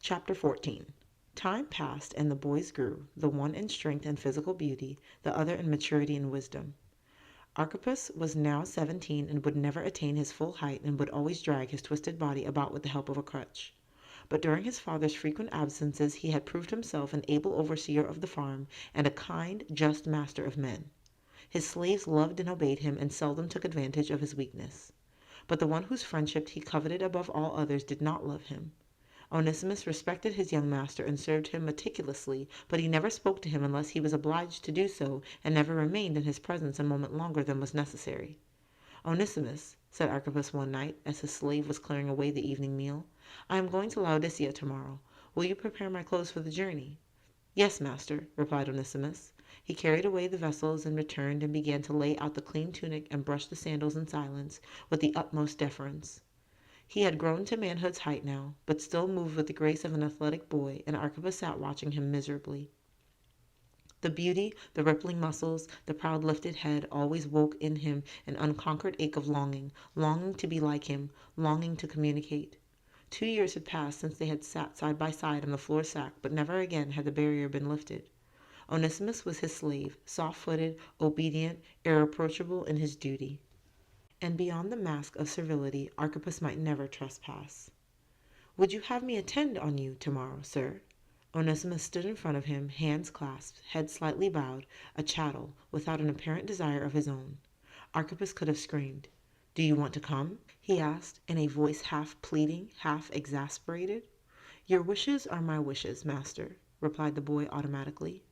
Chapter 14. Time passed and the boys grew, the one in strength and physical beauty, the other in maturity and wisdom. Archippus was now 17 and would never attain his full height and would always drag his twisted body about with the help of a crutch. But during his father's frequent absences he had proved himself an able overseer of the farm and a kind, just master of men. His slaves loved and obeyed him and seldom took advantage of his weakness. But the one whose friendship he coveted above all others did not love him. Onesimus respected his young master and served him meticulously, but he never spoke to him unless he was obliged to do so, and never remained in his presence a moment longer than was necessary. "Onesimus," said Archippus one night, as his slave was clearing away the evening meal, "I am going to Laodicea tomorrow. Will you prepare my clothes for the journey?" "Yes, master," replied Onesimus. He carried away the vessels and returned and began to lay out the clean tunic and brush the sandals in silence, with the utmost deference. He had grown to manhood's height now, but still moved with the grace of an athletic boy, and Archippus sat watching him miserably. The beauty, the rippling muscles, the proud lifted head always woke in him an unconquered ache of longing to be like him, longing to communicate. 2 years had passed since they had sat side by side on the floor sack, but never again had the barrier been lifted. Onesimus was his slave, soft-footed, obedient, irreproachable in his duty. And beyond the mask of servility Archippus might never trespass. "Would you have me attend on you tomorrow, sir?" Onesimus stood in front of him, hands clasped, head slightly bowed, a chattel, without an apparent desire of his own. Archippus could have screamed. "Do you want to come?" he asked, in a voice half pleading, half exasperated. "Your wishes are my wishes, master," replied the boy automatically.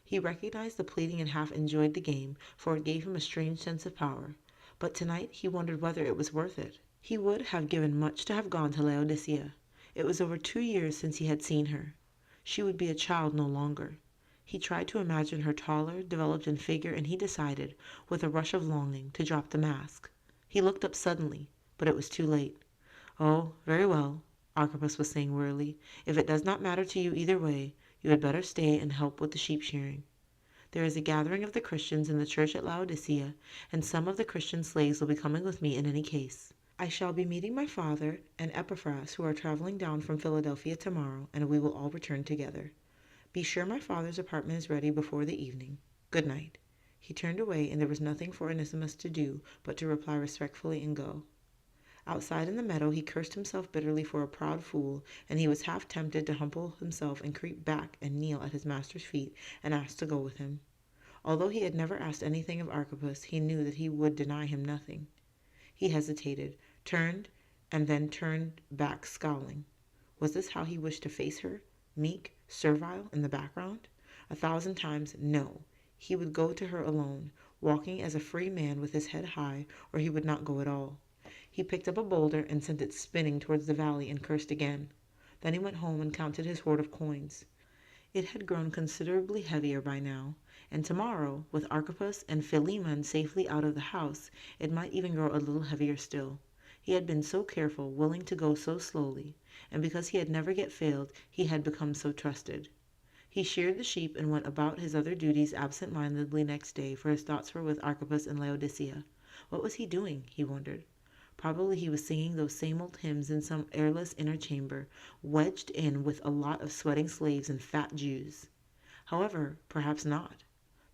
He recognized the pleading and half enjoyed the game, for it gave him a strange sense of power. But tonight he wondered whether it was worth it. He would have given much to have gone to Laodicea. It was over 2 years since he had seen her. She would be a child no longer. He tried to imagine her taller, developed in figure, and he decided, with a rush of longing, to drop the mask. He looked up suddenly, but it was too late. "Oh, very well," Archippus was saying wearily. "If it does not matter to you either way, you had better stay and help with the sheep shearing. There is a gathering of the Christians in the church at Laodicea, and some of the Christian slaves will be coming with me in any case. I shall be meeting my father and Epaphras, who are traveling down from Philadelphia tomorrow, and we will all return together. Be sure my father's apartment is ready before the evening. Good night." He turned away, and there was nothing for Onesimus to do but to reply respectfully and go. Outside in the meadow he cursed himself bitterly for a proud fool, and he was half tempted to humble himself and creep back and kneel at his master's feet and ask to go with him. Although he had never asked anything of Archippus, he knew that he would deny him nothing. He hesitated, turned, and then turned back scowling. Was this how he wished to face her, meek, servile, in the background? 1,000 times no. He would go to her alone, walking as a free man with his head high, or he would not go at all. He picked up a boulder and sent it spinning towards the valley and cursed again. Then he went home and counted his hoard of coins. It had grown considerably heavier by now, and tomorrow, with Archippus and Philemon safely out of the house, it might even grow a little heavier still. He had been so careful, willing to go so slowly, and because he had never yet failed, he had become so trusted. He sheared the sheep and went about his other duties absent-mindedly next day, for his thoughts were with Archippus and Laodicea. What was he doing, he wondered. Probably he was singing those same old hymns in some airless inner chamber, wedged in with a lot of sweating slaves and fat Jews. However, perhaps not.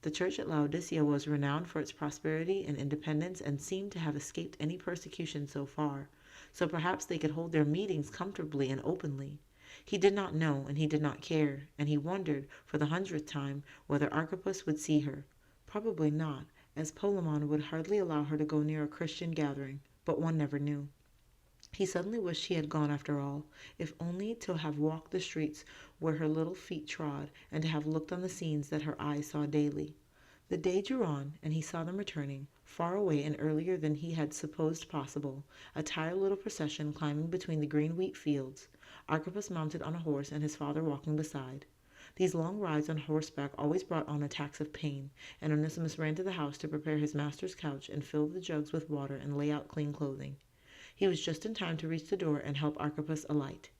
The church at Laodicea was renowned for its prosperity and independence and seemed to have escaped any persecution so far, so perhaps they could hold their meetings comfortably and openly. He did not know, and he did not care, and he wondered, for the 100th time, whether Archippus would see her. Probably not, as Polemon would hardly allow her to go near a Christian gathering, but one never knew. He suddenly wished he had gone after all, if only to have walked the streets where her little feet trod, and to have looked on the scenes that her eyes saw daily. The day drew on, and he saw them returning, far away and earlier than he had supposed possible, a tired little procession climbing between the green wheat fields, Archippus mounted on a horse and his father walking beside. These long rides on horseback always brought on attacks of pain, and Onesimus ran to the house to prepare his master's couch and fill the jugs with water and lay out clean clothing. He was just in time to reach the door and help Archippus alight.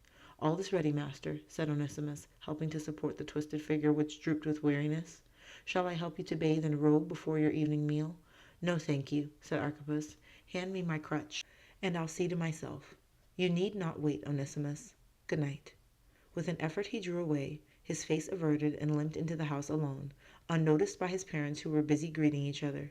"All is ready, master," said Onesimus, helping to support the twisted figure which drooped with weariness. "Shall I help you to bathe and robe before your evening meal?" "No, thank you," said Archippus. "Hand me my crutch, and I'll see to myself. You need not wait, Onesimus. Good night." With an effort he drew away, his face averted, and limped into the house alone, unnoticed by his parents who were busy greeting each other.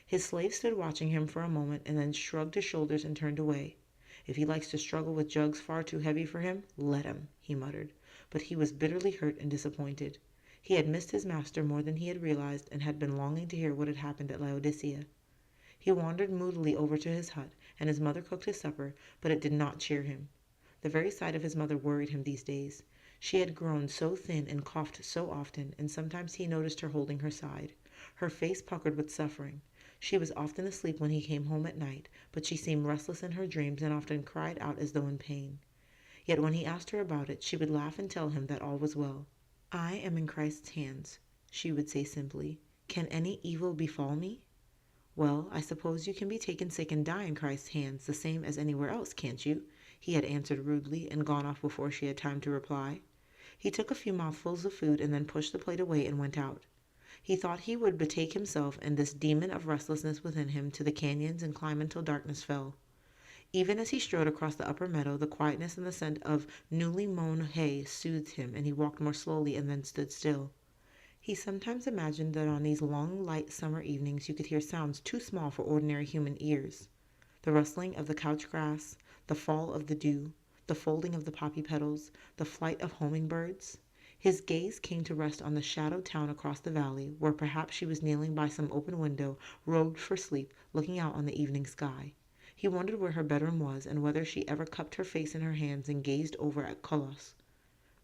His slave stood watching him for a moment and then shrugged his shoulders and turned away. If he likes to struggle with jugs far too heavy for him, let him, he muttered. But he was bitterly hurt and disappointed. He had missed his master more than he had realized and had been longing to hear what had happened at Laodicea. He wandered moodily over to his hut, and his mother cooked his supper, but it did not cheer him. The very sight of his mother worried him these days. She had grown so thin and coughed so often, and sometimes he noticed her holding her side, her face puckered with suffering. She was often asleep when he came home at night, but she seemed restless in her dreams and often cried out as though in pain. Yet when he asked her about it, she would laugh and tell him that all was well. "I am in Christ's hands," she would say simply. "Can any evil befall me?" "Well, I suppose you can be taken sick and die in Christ's hands the same as anywhere else, can't you?" he had answered rudely, and gone off before she had time to reply. He took a few mouthfuls of food and then pushed the plate away and went out. He thought he would betake himself and this demon of restlessness within him to the canyons and climb until darkness fell. Even as he strode across the upper meadow, the quietness and the scent of newly mown hay soothed him, and he walked more slowly and then stood still. He sometimes imagined that on these long, light summer evenings you could hear sounds too small for ordinary human ears. The rustling of the couch grass, the fall of the dew, the folding of the poppy petals, the flight of homing birds. His gaze came to rest on the shadowed town across the valley, where perhaps she was kneeling by some open window, robed for sleep, looking out on the evening sky. He wondered where her bedroom was, and whether she ever cupped her face in her hands and gazed over at Colossus.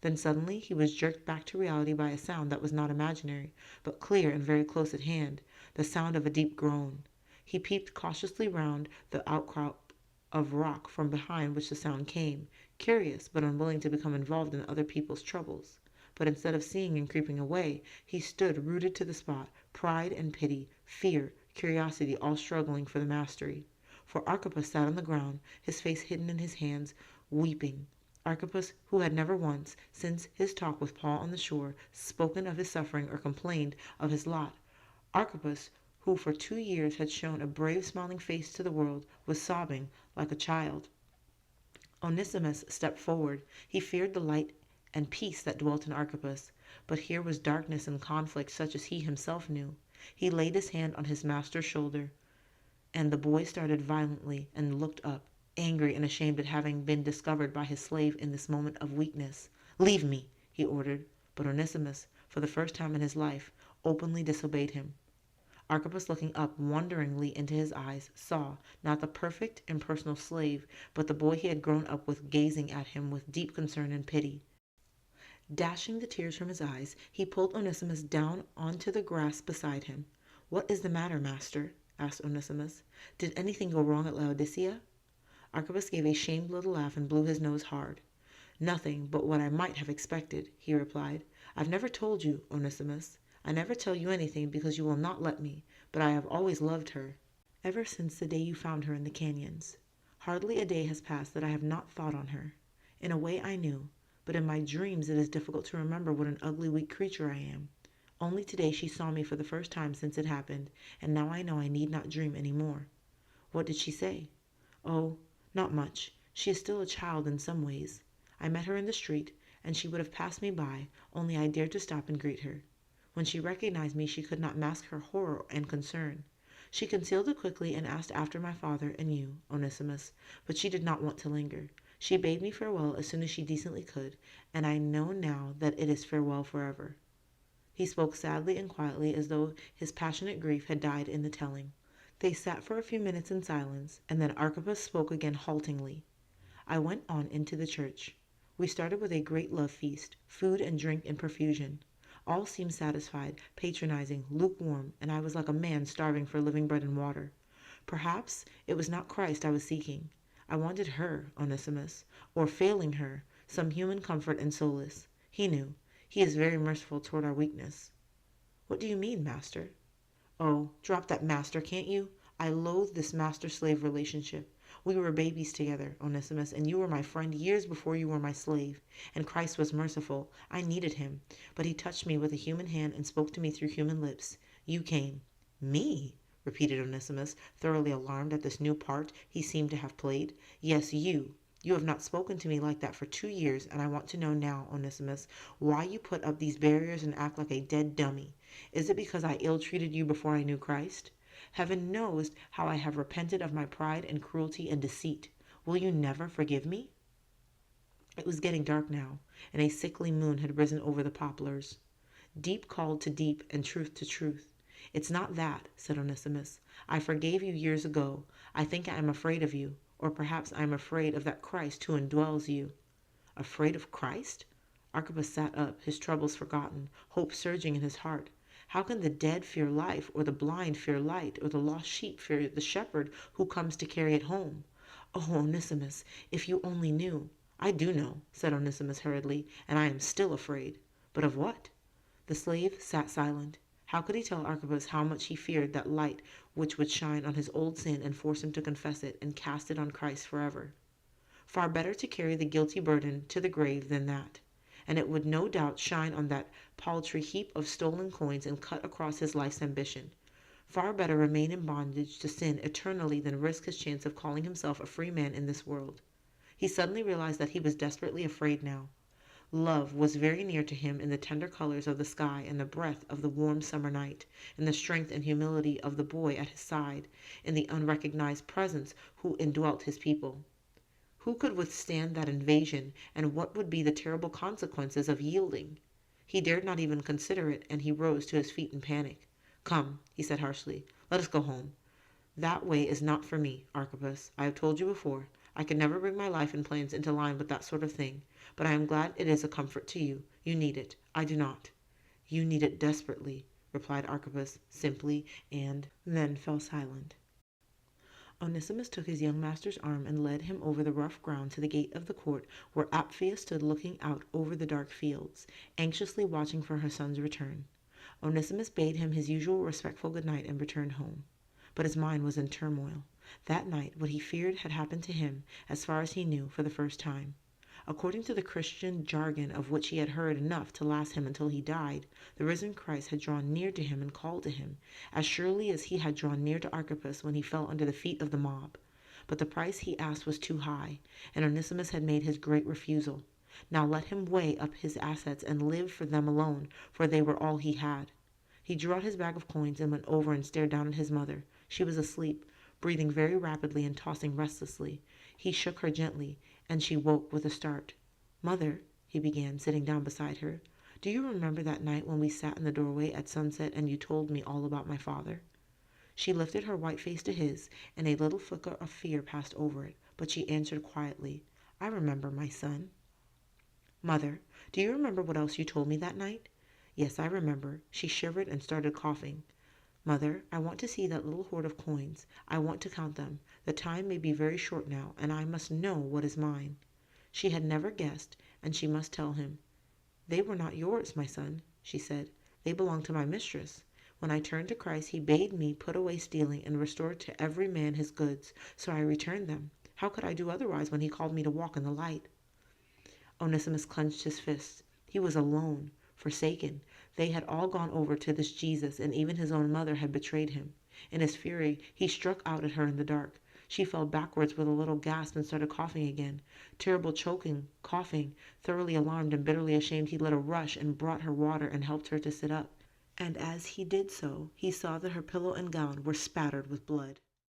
Then suddenly he was jerked back to reality by a sound that was not imaginary, but clear and very close at hand, the sound of a deep groan. He peeped cautiously round the outcrop of rock from behind which the sound came, curious but unwilling to become involved in other people's troubles. But instead of seeing and creeping away, he stood rooted to the spot, pride and pity, fear, curiosity all struggling for the mastery. For Archippus sat on the ground, his face hidden in his hands, weeping. Archippus, who had never once, since his talk with Paul on the shore, spoken of his suffering or complained of his lot. Archippus, who for 2 years had shown a brave smiling face to the world, was sobbing like a child. Onesimus stepped forward. He feared the light and peace that dwelt in Archippus, but here was darkness and conflict such as he himself knew. He laid his hand on his master's shoulder, and the boy started violently and looked up, angry and ashamed at having been discovered by his slave in this moment of weakness. "Leave me," he ordered, but Onesimus, for the first time in his life, openly disobeyed him. Archippus, looking up wonderingly into his eyes, saw, not the perfect, impersonal slave, but the boy he had grown up with, gazing at him with deep concern and pity. Dashing the tears from his eyes, he pulled Onesimus down onto the grass beside him. "What is the matter, master?" asked Onesimus. "Did anything go wrong at Laodicea?" Archippus gave a shamed little laugh and blew his nose hard. "Nothing but what I might have expected," he replied. "I've never told you, Onesimus. I never tell you anything because you will not let me, but I have always loved her, ever since the day you found her in the canyons. Hardly a day has passed that I have not thought on her. In a way I knew, but in my dreams it is difficult to remember what an ugly, weak creature I am. Only today she saw me for the first time since it happened, and now I know I need not dream any more." "What did she say?" "Oh, not much. She is still a child in some ways. I met her in the street, and she would have passed me by, only I dared to stop and greet her. When she recognized me she could not mask her horror and concern. She concealed it quickly and asked after my father and you, Onesimus, but she did not want to linger. She bade me farewell as soon as she decently could, and I know now that it is farewell forever." He spoke sadly and quietly, as though his passionate grief had died in the telling. They sat for a few minutes in silence, and then Archippus spoke again haltingly. "I went on into the church. We started with a great love feast, food and drink in profusion. All seemed satisfied, patronizing, lukewarm, and I was like a man starving for living bread and water. Perhaps it was not Christ I was seeking. I wanted her, Onesimus, or failing her, some human comfort and solace. He knew. He is very merciful toward our weakness." "What do you mean, master?" "Oh, drop that master, can't you? I loathe this master-slave relationship. We were babies together, Onesimus, and you were my friend years before you were my slave. And Christ was merciful. I needed him. But he touched me with a human hand and spoke to me through human lips. You came." "Me?" repeated Onesimus, thoroughly alarmed at this new part he seemed to have played. "Yes, you. You have not spoken to me like that for 2 years, and I want to know now, Onesimus, why you put up these barriers and act like a dead dummy. Is it because I ill-treated you before I knew Christ? Heaven knows how I have repented of my pride and cruelty and deceit. Will you never forgive me? It was getting dark now, and a sickly moon had risen over the poplars. Deep called to deep and truth to truth. It's not that, said Onesimus. I forgave you years ago. I think I am afraid of you, or perhaps I am afraid of that Christ who indwells you. Afraid of Christ? Archippus sat up, his troubles forgotten, hope surging in his heart. How can the dead fear life, or the blind fear light, or the lost sheep fear the shepherd who comes to carry it home? Oh, Onesimus, if you only knew. I do know, said Onesimus hurriedly, and I am still afraid. But of what? The slave sat silent. How could he tell Archippus how much he feared that light which would shine on his old sin and force him to confess it and cast it on Christ forever? Far better to carry the guilty burden to the grave than that, and it would no doubt shine on that paltry heap of stolen coins and cut across his life's ambition. Far better remain in bondage to sin eternally than risk his chance of calling himself a free man in this world. He suddenly realized that he was desperately afraid now. Love was very near to him in the tender colors of the sky and the breath of the warm summer night, in the strength and humility of the boy at his side, in the unrecognized presence who indwelt his people. Who could withstand that invasion, and what would be the terrible consequences of yielding? He dared not even consider it, and he rose to his feet in panic. Come, he said harshly, let us go home. That way is not for me, Archippus. I have told you before. I could never bring my life and plans into line with that sort of thing, but I am glad it is a comfort to you. You need it. I do not. You need it desperately, replied Archippus simply, and then fell silent. Onesimus took his young master's arm and led him over the rough ground to the gate of the court, where Apphia stood looking out over the dark fields, anxiously watching for her son's return. Onesimus bade him his usual respectful good night and returned home. But his mind was in turmoil. That night what he feared had happened to him, as far as he knew, for the first time. According to the Christian jargon of which he had heard enough to last him until he died, the risen Christ had drawn near to him and called to him, as surely as he had drawn near to Archippus when he fell under the feet of the mob. But the price he asked was too high, and Onesimus had made his great refusal. Now let him weigh up his assets and live for them alone, for they were all he had. He drew out his bag of coins and went over and stared down at his mother. She was asleep, breathing very rapidly and tossing restlessly. He shook her gently, and she woke with a start. Mother, he began, sitting down beside her, do you remember that night when we sat in the doorway at sunset and you told me all about my father? She lifted her white face to his, and a little flicker of fear passed over it, but she answered quietly, I remember, my son. Mother, do you remember what else you told me that night? Yes, I remember. She shivered and started coughing. Mother, I want to see that little hoard of coins. I want to count them. The time may be very short now, and I must know what is mine. She had never guessed, and she must tell him. They were not yours, my son, she said. They belonged to my mistress. When I turned to Christ, he bade me put away stealing and restore to every man his goods, so I returned them. How could I do otherwise when he called me to walk in the light? Onesimus clenched his fists. He was alone, forsaken. They had all gone over to this Jesus, and even his own mother had betrayed him. In his fury, he struck out at her in the dark. She fell backwards with a little gasp and started coughing again. Terrible choking, coughing. Thoroughly alarmed and bitterly ashamed, he led a rush and brought her water and helped her to sit up. And as he did so, he saw that her pillow and gown were spattered with blood.